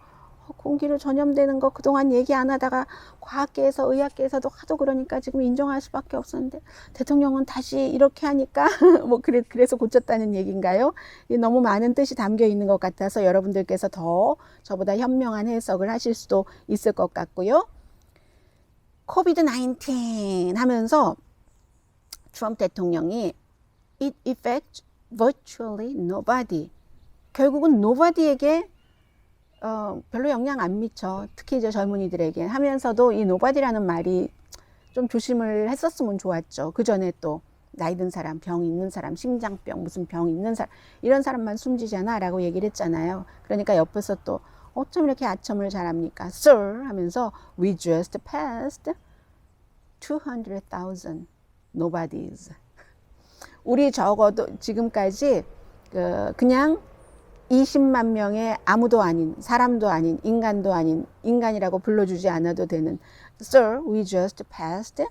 공기로 전염되는 거 그동안 얘기 안 하다가 과학계에서 의학계에서도 하도 그러니까 지금 인정할 수밖에 없었는데 대통령은 다시 이렇게 하니까 뭐 그래서 고쳤다는 얘기인가요? 너무 많은 뜻이 담겨 있는 것 같아서 여러분들께서 더 저보다 현명한 해석을 하실 수도 있을 것 같고요. 코비드-19 하면서 트럼프 대통령이 It affects virtually nobody. 결국은 nobody에게 별로 영향 안 미쳐. 특히 이제 젊은이들에게 하면서도 이 nobody라는 말이 좀 조심을 했었으면 좋았죠. 그 전에 또 나이 든 사람, 병 있는 사람, 심장병, 무슨 병 있는 사람 이런 사람만 숨지잖아 라고 얘기를 했잖아요. 그러니까 옆에서 또 어쩜 이렇게 아첨을 잘합니까? Sir 하면서 We just passed 200,000 nobodies. 우리 적어도 지금까지 그냥 20만 명의 아무도 아닌, 사람도 아닌, 인간도 아닌, 인간이라고 불러주지 않아도 되는 Sir, we just passed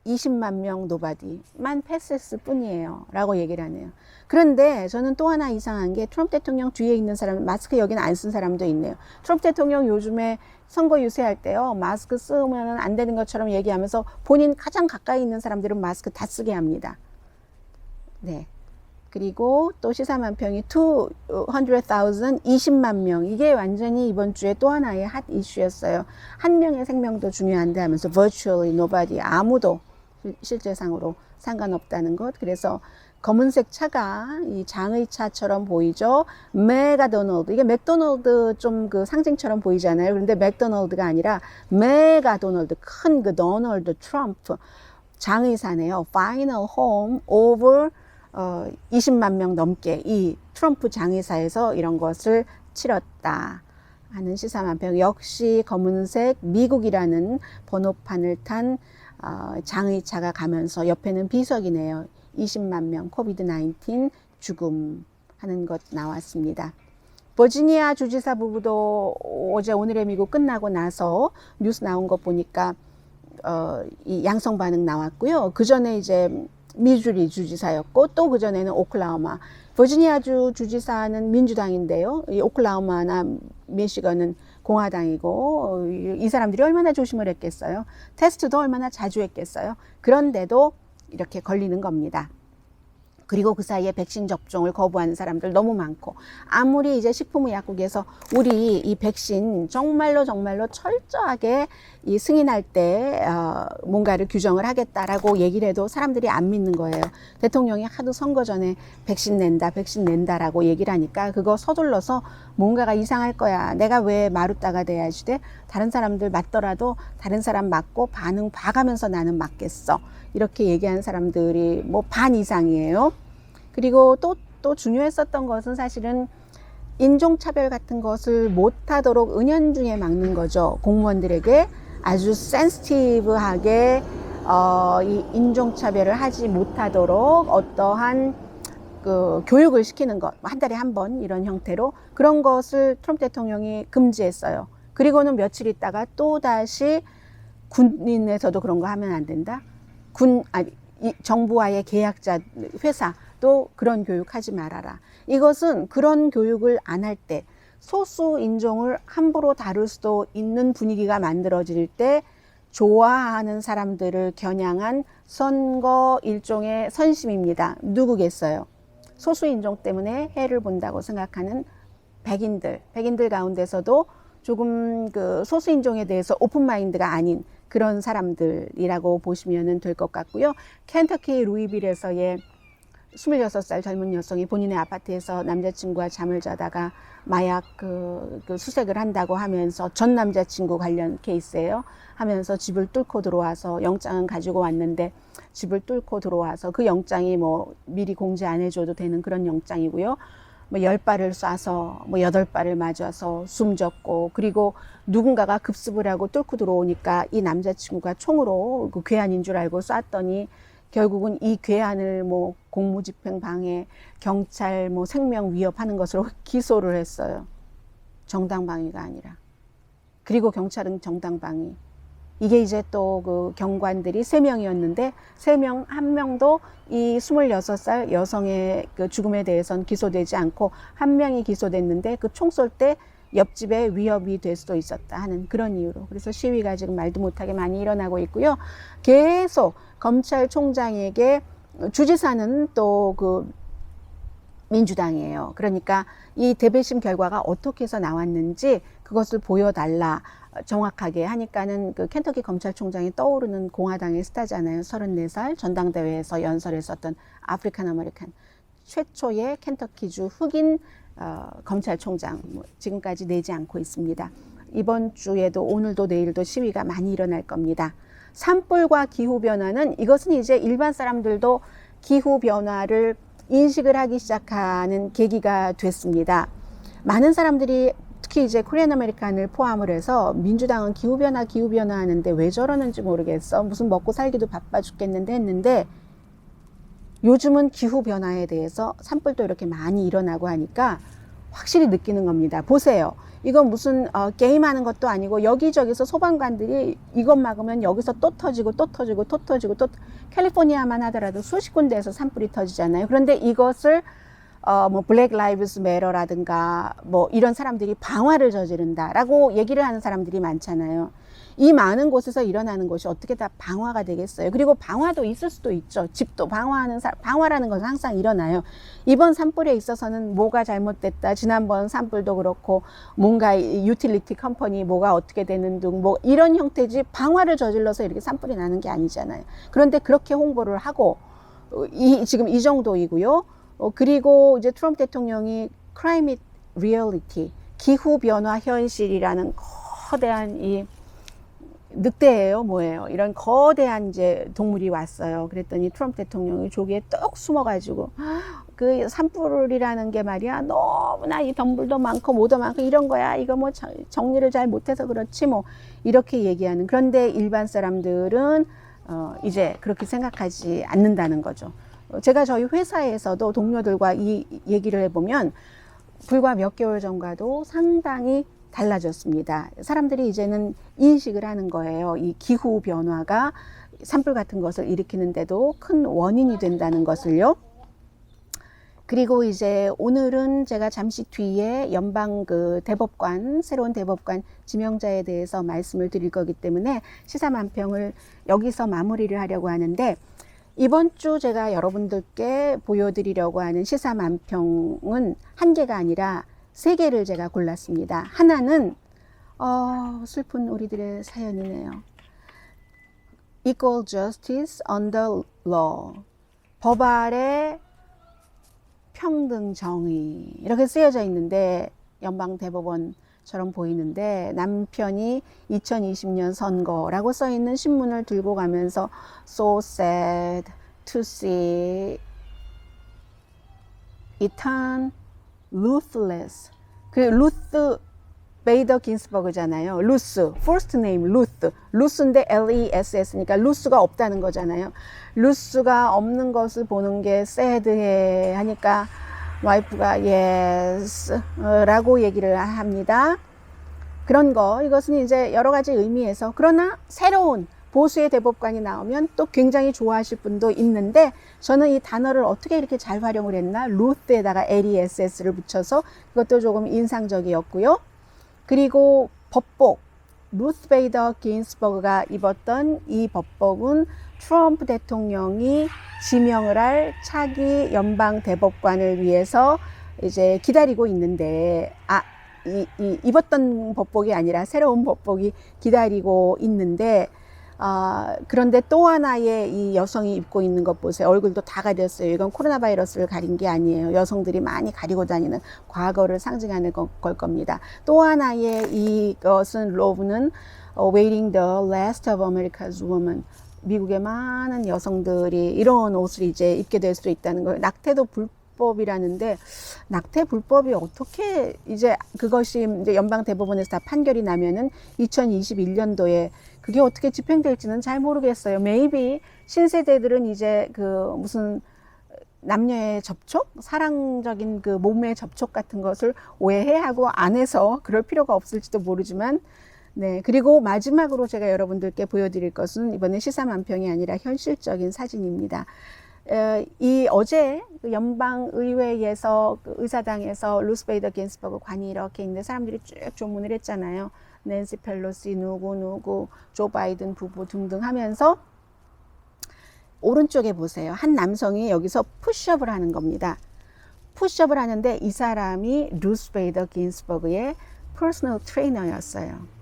20만 명 nobody만 패스했을 뿐이에요 라고 얘기를 하네요. 그런데 저는 또 하나 이상한 게 트럼프 대통령 뒤에 있는 사람, 마스크 여기는 안 쓴 사람도 있네요. 트럼프 대통령 요즘에 선거 유세할 때요, 마스크 쓰면 안 되는 것처럼 얘기하면서 본인 가장 가까이 있는 사람들은 마스크 다 쓰게 합니다. 네. 그리고 또 시사만평이 200,000, 20만 명. 이게 완전히 이번 주에 또 하나의 핫 이슈였어요. 한 명의 생명도 중요한데 하면서 virtually nobody, 아무도 실제상으로 상관없다는 것. 그래서 검은색 차가 이 장의차처럼 보이죠. 메가도널드. 이게 맥도널드 좀 그 상징처럼 보이잖아요. 그런데 맥도널드가 아니라 메가도널드, 큰 그 도널드 트럼프 장의사네요. Final home over 20만 명 넘게 이 트럼프 장의사에서 이런 것을 치렀다 하는 시사만평. 역시 검은색 미국이라는 번호판을 탄 장의차가 가면서 옆에는 비석이네요. 20만 명 코비드-19 죽음 하는 것 나왔습니다. 버지니아 주지사 부부도 어제 오늘의 미국 끝나고 나서 뉴스 나온 거 보니까 이 양성 반응 나왔고요. 그 전에 이제 미주리 주지사였고 또 그전에는 오클라호마. 버지니아주 주지사는 민주당인데요. 이 오클라호마나 미시건은 공화당이고 이 사람들이 얼마나 조심을 했겠어요. 테스트도 얼마나 자주 했겠어요. 그런데도 이렇게 걸리는 겁니다. 그리고 그 사이에 백신 접종을 거부하는 사람들 너무 많고, 아무리 이제 식품의약국에서 우리 이 백신 정말로 철저하게 이 승인할 때 뭔가를 규정을 하겠다라고 얘기를 해도 사람들이 안 믿는 거예요. 대통령이 하도 선거 전에 백신 낸다라고 얘기를 하니까 그거 서둘러서 뭔가가 이상할 거야. 내가 왜 마루따가 돼야지 돼? 다른 사람들 맞더라도 다른 사람 맞고 반응 봐가면서 나는 맞겠어. 이렇게 얘기한 사람들이 뭐 반 이상이에요. 그리고 또 중요했었던 것은 사실은 인종차별 같은 것을 못하도록 은연중에 막는 거죠. 공무원들에게 아주 센시티브하게 이 인종차별을 하지 못하도록 어떠한 그 교육을 시키는 것, 한 달에 한 번 이런 형태로 그런 것을 트럼프 대통령이 금지했어요. 그리고는 며칠 있다가 또 다시 군인에서도 그런 거 하면 안 된다. 정부와의 계약자 회사도 그런 교육하지 말아라. 이것은 그런 교육을 안 할 때 소수 인종을 함부로 다룰 수도 있는 분위기가 만들어질 때 좋아하는 사람들을 겨냥한 선거 일종의 선심입니다. 누구겠어요? 소수 인종 때문에 해를 본다고 생각하는 백인들 가운데서도 조금 그 소수 인종에 대해서 오픈마인드가 아닌 그런 사람들이라고 보시면 될 것 같고요. 켄터키 루이빌에서의 26살 젊은 여성이 본인의 아파트에서 남자친구와 잠을 자다가 마약 그 수색을 한다고 하면서 전 남자친구 관련 케이스예요. 하면서 집을 뚫고 들어와서 영장은 가지고 왔는데 집을 뚫고 들어와서 그 영장이 뭐 미리 공지 안 해줘도 되는 그런 영장이고요. 뭐 10발을 쏴서 뭐 8발을 맞아서 숨졌고, 그리고 누군가가 급습을 하고 뚫고 들어오니까 이 남자친구가 총으로 그 괴한인 줄 알고 쐈더니 결국은 이 괴한을 뭐 공무집행 방해, 경찰 뭐 생명 위협하는 것으로 기소를 했어요. 정당방위가 아니라. 그리고 경찰은 정당방위. 이게 이제 또 그 경관들이 3명이었는데 3명, 한 명도 이 26살 여성의 그 죽음에 대해서는 기소되지 않고 한 명이 기소됐는데 그 총 쏠 때 옆집에 위협이 될 수도 있었다 하는 그런 이유로. 그래서 시위가 지금 말도 못하게 많이 일어나고 있고요. 계속 검찰총장에게, 주지사는 또 그 민주당이에요. 그러니까 이 대배심 결과가 어떻게 해서 나왔는지 그것을 보여달라 정확하게 하니까는 그 켄터키 검찰총장이 떠오르는 공화당의 스타잖아요. 34살 전당대회에서 연설했었던 아프리칸 아메리칸 최초의 켄터키주 흑인 검찰총장, 지금까지 내지 않고 있습니다. 이번 주에도 오늘도 내일도 시위가 많이 일어날 겁니다. 산불과 기후변화는, 이것은 이제 일반 사람들도 기후변화를 인식을 하기 시작하는 계기가 됐습니다. 많은 사람들이 특히 이제 코리안 아메리칸을 포함을 해서 민주당은 기후변화 하는데 왜 저러는지 모르겠어. 무슨 먹고 살기도 바빠 죽겠는데 했는데, 요즘은 기후변화에 대해서 산불도 이렇게 많이 일어나고 하니까 확실히 느끼는 겁니다. 보세요. 이건 무슨 게임하는 것도 아니고 여기저기서 소방관들이 이것 막으면 여기서 또 터지고 또 터지고 또 터지고 또, 캘리포니아만 하더라도 수십 군데에서 산불이 터지잖아요. 그런데 이것을 뭐 블랙 라이브스 매러라든가 뭐 이런 사람들이 방화를 저지른다라고 얘기를 하는 사람들이 많잖아요. 이 많은 곳에서 일어나는 것이 어떻게 다 방화가 되겠어요. 그리고 방화도 있을 수도 있죠. 집도 방화라는 것은 항상 일어나요. 이번 산불에 있어서는 뭐가 잘못됐다, 지난번 산불도 그렇고 뭔가 유틸리티 컴퍼니 뭐가 어떻게 되는 등 뭐 이런 형태지, 방화를 저질러서 이렇게 산불이 나는 게 아니잖아요. 그런데 그렇게 홍보를 하고 지금 이 정도이고요. 그리고 이제 트럼프 대통령이 climate reality, 기후변화 현실이라는 거대한 이 늑대예요, 뭐예요? 이런 거대한 이제 동물이 왔어요. 그랬더니 트럼프 대통령이 조기에 떡 숨어가지고 그 산불이라는 게 말이야, 너무나 이 덤불도 많고 뭐도 많고 이런 거야. 이거 뭐 정리를 잘 못해서 그렇지 뭐 이렇게 얘기하는. 그런데 일반 사람들은 이제 그렇게 생각하지 않는다는 거죠. 제가 저희 회사에서도 동료들과 이 얘기를 해보면 불과 몇 개월 전과도 상당히 달라졌습니다. 사람들이 이제는 인식을 하는 거예요. 이 기후 변화가 산불 같은 것을 일으키는데도 큰 원인이 된다는 것을요. 그리고 이제 오늘은 제가 잠시 뒤에 연방 그 대법관, 새로운 대법관 지명자에 대해서 말씀을 드릴 거기 때문에 시사만평을 여기서 마무리를 하려고 하는데, 이번 주 제가 여러분들께 보여드리려고 하는 시사만평은 한 개가 아니라 3개를 제가 골랐습니다. 하나는 슬픈 우리들의 사연이네요. Equal Justice Under Law, 법 아래 평등 정의, 이렇게 쓰여져 있는데 연방대법원처럼 보이는데, 남편이 2020년 선거라고 써 있는 신문을 들고 가면서 So sad to see it turn ruthless. 그 루스 베이더 긴스버그잖아요. 루스, first name 루스인데 L-E-S-S니까 루스가 없다는 거잖아요. 루스가 없는 것을 보는 게 sad해 하니까 와이프가 yes 라고 얘기를 합니다. 그런 거, 이것은 이제 여러 가지 의미에서, 그러나 새로운 보수의 대법관이 나오면 또 굉장히 좋아하실 분도 있는데, 저는 이 단어를 어떻게 이렇게 잘 활용을 했나, 루스에다가 L-E-S-S를 붙여서 그것도 조금 인상적이었고요. 그리고 법복, 루스 베이더 긴스버그가 입었던 이 법복은 트럼프 대통령이 지명을 할 차기 연방 대법관을 위해서 이제 기다리고 있는데, 입었던 법복이 아니라 새로운 법복이 기다리고 있는데, 그런데 또 하나의 이 여성이 입고 있는 것 보세요. 얼굴도 다 가렸어요. 이건 코로나 바이러스를 가린 게 아니에요. 여성들이 많이 가리고 다니는 과거를 상징하는 걸 겁니다. 또 하나의 이것은 로브는 Waiting the Last of America's Women. 미국의 많은 여성들이 이런 옷을 이제 입게 될 수 있다는 거예요. 낙태도 불법이라는데 낙태 불법이 어떻게 이제 그것이 이제 연방 대법원에서 다 판결이 나면은 2021년도에 그게 어떻게 집행될지는 잘 모르겠어요. Maybe 신세대들은 이제 그 무슨 남녀의 접촉, 사랑적인 그 몸의 접촉 같은 것을 오해하고 안 해서 그럴 필요가 없을지도 모르지만 네. 그리고 마지막으로 제가 여러분들께 보여드릴 것은 이번에 시사만평이 아니라 현실적인 사진입니다. 이 어제 연방의회에서 그 의사당에서 루스 베이더 긴스버그 관이 이렇게 있는데 사람들이 쭉 조문을 했잖아요. 낸시 펠로시 누구 조 바이든 부부 등등 하면서 오른쪽에 보세요. 한 남성이 여기서 푸시업을 하는 겁니다. 푸시업을 하는데 이 사람이 루스 베이더 긴스버그의 퍼스널 트레이너였어요.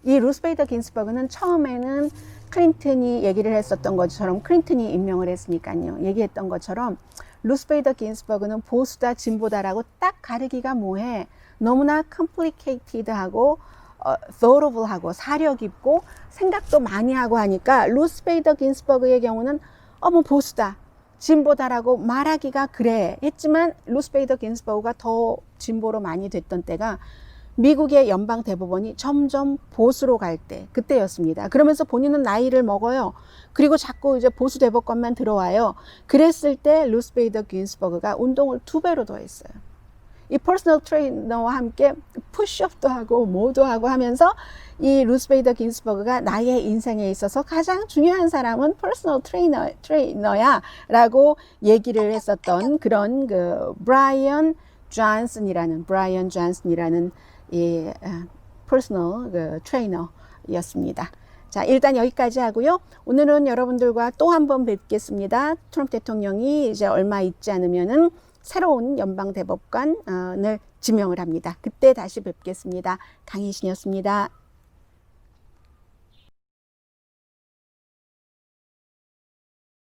이 루스 베이더 긴스버그는 처음에는 클린턴이 얘기를 했었던 것처럼 클린턴이 임명을 했으니까요. 얘기했던 것처럼 루스 베이더 긴스버그는 보수다 진보다라고 딱 가르기가 뭐해. 너무나 complicated하고 thoughtful하고 사려 깊고 생각도 많이 하고 하니까 루스 베이더 긴스버그의 경우는 뭐 보수다 진보다라고 말하기가 그래 했지만 루스 베이더 긴스버그가 더 진보로 많이 됐던 때가 미국의 연방 대법원이 점점 보수로 갈 때 그때였습니다. 그러면서 본인은 나이를 먹어요. 그리고 자꾸 이제 보수 대법관만 들어와요. 그랬을 때 루스 베이더 긴스버그가 운동을 2배로 더 했어요. 이 퍼스널 트레이너와 함께 푸시업도 하고 뭐도 하고 하면서 이 루스 베이더 긴스버그가 나의 인생에 있어서 가장 중요한 사람은 퍼스널 트레이너야 라고 얘기를 했었던 그런 그 브라이언 존슨이라는 이 퍼스널 그 트레이너였습니다. 자, 일단 여기까지 하고요. 오늘은 여러분들과 또 한 번 뵙겠습니다. 트럼프 대통령이 이제 얼마 있지 않으면은 새로운 연방 대법관을 지명을 합니다. 그때 다시 뵙겠습니다. 강희신이었습니다.